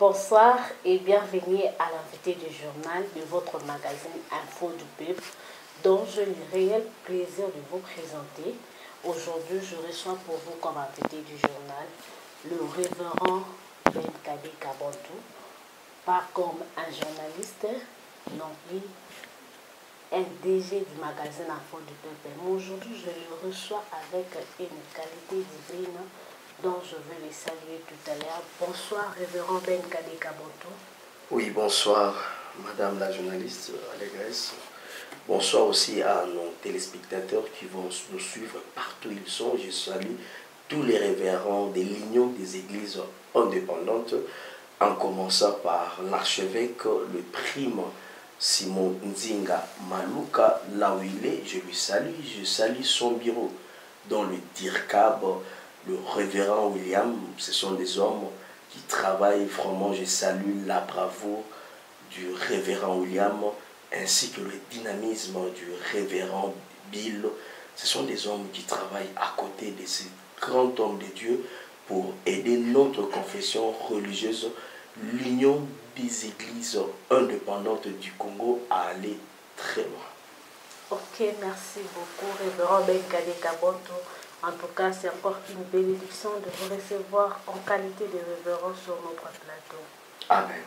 Bonsoir et bienvenue à l'invité du journal de votre magazine Info du Peuple, dont j'ai le réel plaisir de vous présenter. Aujourd'hui, je reçois pour vous comme invité du journal le révérend Benkadé Kabantou, pas comme un journaliste, non plus un DG du magazine Info du Peuple. Mais aujourd'hui, je le reçois avec une qualité divine dont je vais les saluer tout à l'heure. Bonsoir, révérend Benkadé Kabantou. Oui, bonsoir, madame la journaliste Allégresse. Bonsoir aussi à nos téléspectateurs qui vont nous suivre partout où ils sont. Je salue tous les révérends de l'Union des églises indépendantes, en commençant par l'archevêque, le prime Simon Nzinga Maluka, là où il est. Je salue son bureau, dont le DIRCAB, le révérend William. Ce sont des hommes qui travaillent vraiment. Je salue la bravoure du révérend William ainsi que le dynamisme du révérend Bill. Ce sont des hommes qui travaillent à côté de ces grands hommes de Dieu pour aider notre confession religieuse, l'Union des églises indépendantes du Congo, à aller très loin. Ok, merci beaucoup, révérend Benkadé Kabantou. En tout cas, c'est encore une bénédiction de vous recevoir en qualité de révérend sur notre plateau. Amen.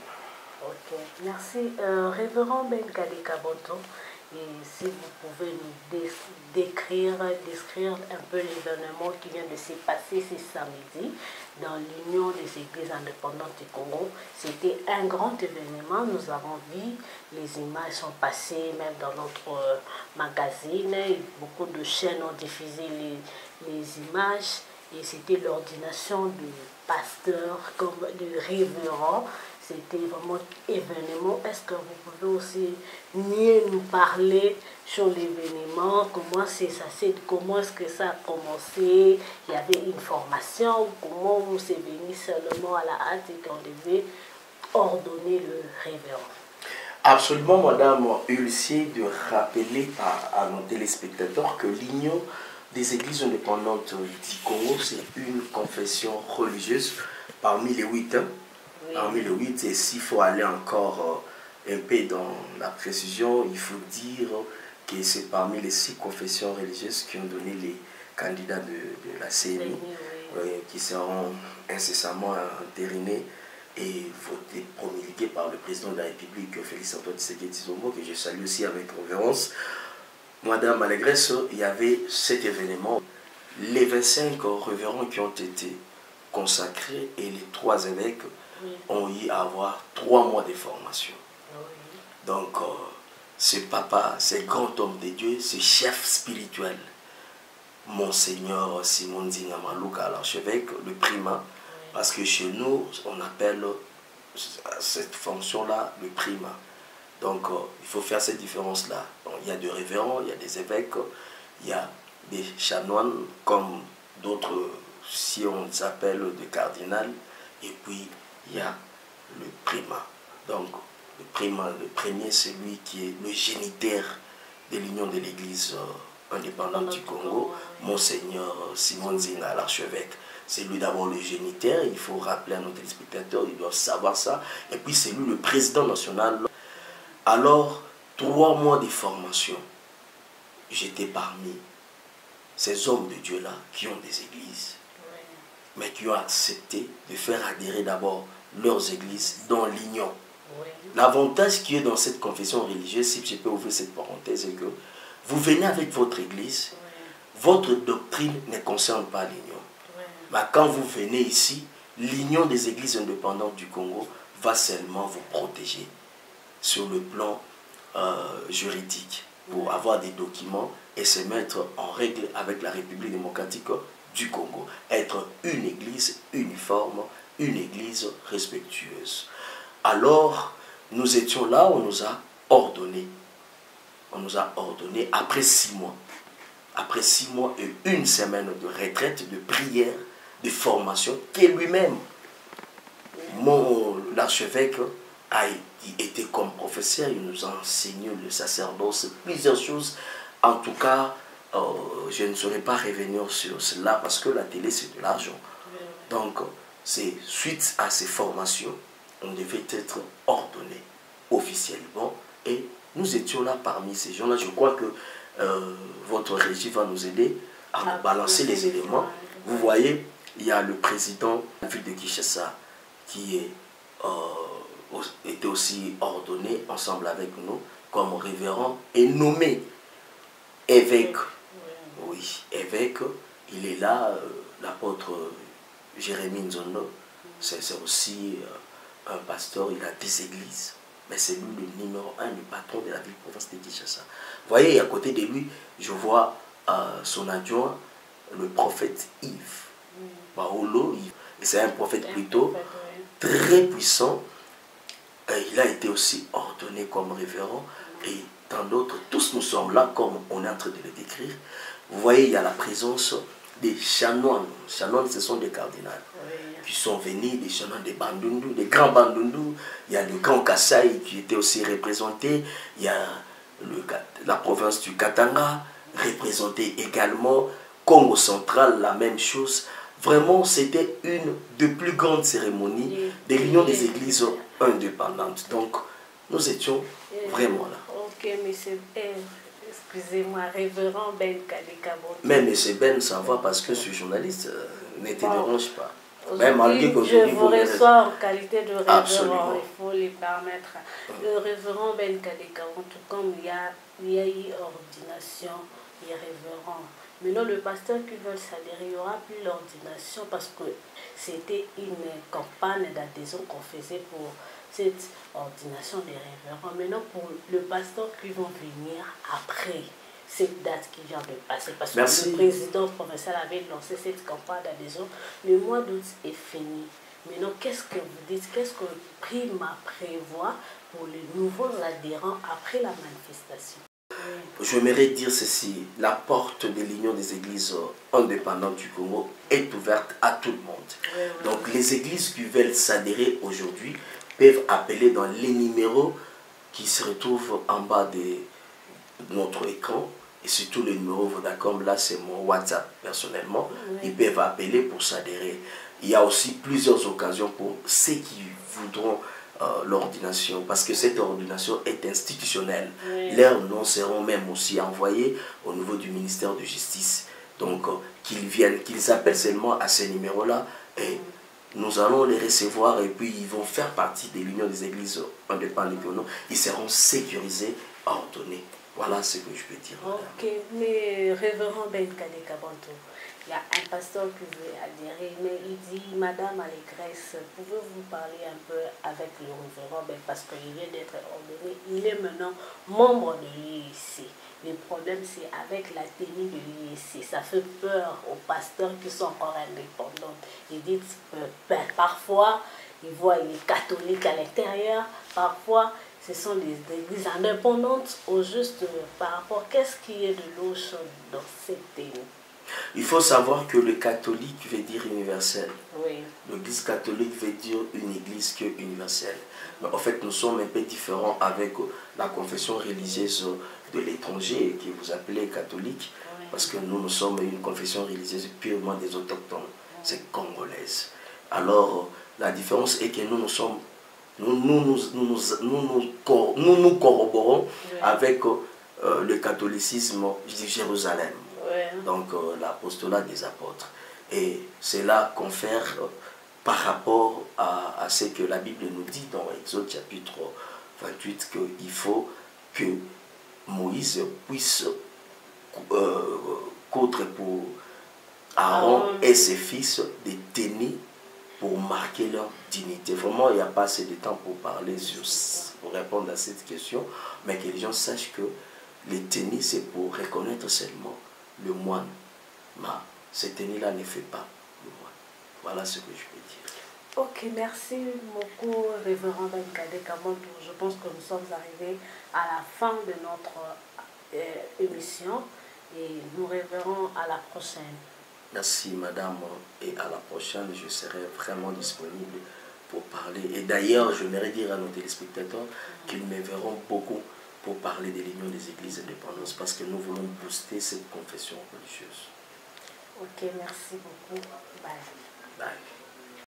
Ok, merci. Révérend Benkadé Kabantou, et si vous pouvez nous décrire un peu l'événement qui vient de se passer ce samedi dans l'Union des Églises indépendantes du Congo. C'était un grand événement, nous avons vu, les images sont passées même dans notre magazine, beaucoup de chaînes ont diffusé les images, et c'était l'ordination du pasteur comme du révérend. C'était vraiment événement. Est-ce que vous pouvez aussi nous parler sur l'événement, comment comment est-ce que ça a commencé, il y avait une formation, comment vous s'est venu seulement à la hâte et qu'on devait ordonner le révérend? Absolument, madame Ulcier, de rappeler à nos téléspectateurs que l'Union des églises indépendantes du Congo, c'est une confession religieuse parmi les 8. Oui. Parmi les 8, et s'il faut aller encore un peu dans la précision, il faut dire que c'est parmi les 6 confessions religieuses qui ont donné les candidats de la CNI, oui, qui seront incessamment entérinés et votés, promulgués par le président de la République, Félix Antoine Tshisekedi Tshilombo, que je salue aussi avec révérence. Madame Allégresse, il y avait cet événement. Les 25 révérends qui ont été consacrés et les 3 évêques ont eu à avoir 3 mois de formation. Donc, ce papa, ce grand homme de Dieu, ce chef spirituel, Monseigneur Simon Nzinga Maluka, l'archevêque, le primat, parce que chez nous, on appelle cette fonction-là le primat. Donc, il faut faire cette différence-là. Il y a des révérends, il y a des évêques, il y a des chanoines, comme d'autres, si on s'appelle des cardinals, et puis il y a le primat. Donc, le primat, le premier, c'est lui qui est le géniteur de l'Union de l'Église indépendante du Congo, Monseigneur Simon Nzinga, l'archevêque. C'est lui d'abord le géniteur, il faut rappeler à nos téléspectateurs, ils doivent savoir ça. Et puis c'est lui le président national. Alors, 3 mois de formation, j'étais parmi ces hommes de Dieu-là qui ont des églises, mais qui ont accepté de faire adhérer d'abord leurs églises dans l'union. L'avantage qui est dans cette confession religieuse, si je peux ouvrir cette parenthèse, c'est que vous venez avec votre église, votre doctrine ne concerne pas l'union. Mais quand vous venez ici, l'Union des églises indépendantes du Congo va seulement vous protéger sur le plan juridique pour avoir des documents et se mettre en règle avec la République démocratique du Congo. Être une église uniforme, une église respectueuse. Alors, nous étions là, on nous a ordonné. On nous a ordonné après 6 mois. Après 6 mois et 1 semaine de retraite, de prière, de formation, que lui-même, l'archevêque, a été comme professeur, il nous a enseigné le sacerdoce, plusieurs choses. En tout cas, je ne saurais pas revenir sur cela parce que la télé, c'est de l'argent. Donc, c'est suite à ces formations on devait être ordonné officiellement. Et nous étions là parmi ces gens-là. Je crois que votre régie va nous aider à nous balancer les éléments. Vous voyez, il y a le président de la ville de Kinshasa qui était aussi ordonné ensemble avec nous comme révérend et nommé évêque. Oui, évêque, il est là, l'apôtre Jérémie Nzondo, c'est aussi un pasteur, il a des églises, mais c'est lui le numéro 1, le patron de la ville-province de Kinshasa. Vous voyez, à côté de lui, je vois son adjoint, le prophète Yves, Paolo Yves. C'est un prophète plutôt très puissant. Il a été aussi ordonné comme révérend et tant d'autres. Tous nous sommes là comme on est en train de le décrire. Vous voyez, il y a la présence des chanoines. Chanoines, ce sont des cardinaux qui sont venus, des chanoines des Bandundu, des grands Bandundu. Il y a le grand Kassai qui était aussi représenté. Il y a la province du Katanga, représentée également. Congo central, la même chose. Vraiment, c'était une des plus grandes cérémonies de l'Union des Églises indépendantes. Donc, nous étions vraiment là. Ok, monsieur, excusez-moi, révérend Ben Kadeka-Bonto. Mais monsieur Ben, ça va parce que ce journaliste ne te dérange pas. Je vous reçois en qualité de révérend, Absolument. il faut les permettre. Le révérend Ben Kadeka-Bonto, comme il y a eu ordination, il y a révérend. Maintenant, le pasteur qui veut s'adhérer, il n'y aura plus l'ordination parce que c'était une campagne d'adhésion qu'on faisait pour cette ordination des révérends. Maintenant, pour le pasteur qui vont venir après cette date qui vient de passer, parce que le président provincial avait lancé cette campagne d'adhésion, le mois d'août est fini. Maintenant, qu'est-ce que vous dites? Qu'est-ce que le PRIMA prévoit pour les nouveaux adhérents après la manifestation? J'aimerais dire ceci, la porte de l'Union des Églises indépendantes du Congo est ouverte à tout le monde. Donc les églises qui veulent s'adhérer aujourd'hui peuvent appeler dans les numéros qui se retrouvent en bas de notre écran. Et surtout le numéro Vodacom, là c'est mon WhatsApp personnellement. Ils peuvent appeler pour s'adhérer. Il y a aussi plusieurs occasions pour ceux qui voudront l'ordination, parce que cette ordination est institutionnelle. Leurs noms seront même aussi envoyés au niveau du ministère de Justice. Donc qu'ils viennent, qu'ils appellent seulement à ces numéros-là et nous allons les recevoir et puis ils vont faire partie de l'Union des Églises indépendantes. Ils seront sécurisés, ordonnés. Voilà ce que je peux dire. Ok, mais révérend Ben Kadeka-Bonto, il y a un pasteur qui veut adhérer, mais il dit, Madame Allégresse, pouvez-vous parler un peu avec le révérend Ben, parce qu'il vient d'être ordonné, il est maintenant membre de l'IEC. Le problème, c'est avec la tenue de l'IEC. Ça fait peur aux pasteurs qui sont encore indépendants. Ils disent, parfois, ils voient les catholiques à l'intérieur, parfois, ce sont des églises indépendantes au juste par rapport. Qu'est-ce qui est de l'eau chaude dans cette tenue? Il faut savoir que le catholique veut dire universel. Oui. L'église catholique veut dire une église que universelle. Mais en fait, nous sommes un peu différents avec la confession religieuse de l'étranger que vous appelez catholique. Oui. Parce que nous sommes une confession religieuse purement des autochtones. C'est congolaise. Alors, la différence est que nous sommes... Nous corroborons avec le catholicisme de Jérusalem. Donc l'apostolat des apôtres. Et c'est là qu'on fait par rapport à ce que la Bible nous dit dans Exode chapitre 28, qu'il faut que Moïse puisse coudre pour Aaron et ses fils des tenues pour marquer leur dignité. Vraiment, il n'y a pas assez de temps pour parler, pour répondre à cette question, mais que les gens sachent que les tenues, c'est pour reconnaître seulement le moine. Mais cette tenue-là ne fait pas le moine. Voilà ce que je peux dire. Ok, merci beaucoup, révérend Ben Kadeka-Bonto. Je pense que nous sommes arrivés à la fin de notre émission et nous reverrons à la prochaine. Merci madame, et à la prochaine, je serai vraiment disponible pour parler. Et d'ailleurs, je voudrais dire à nos téléspectateurs qu'ils me verront beaucoup pour parler de l'Union des Églises indépendantes parce que nous voulons booster cette confession religieuse. Ok, merci beaucoup. Bye.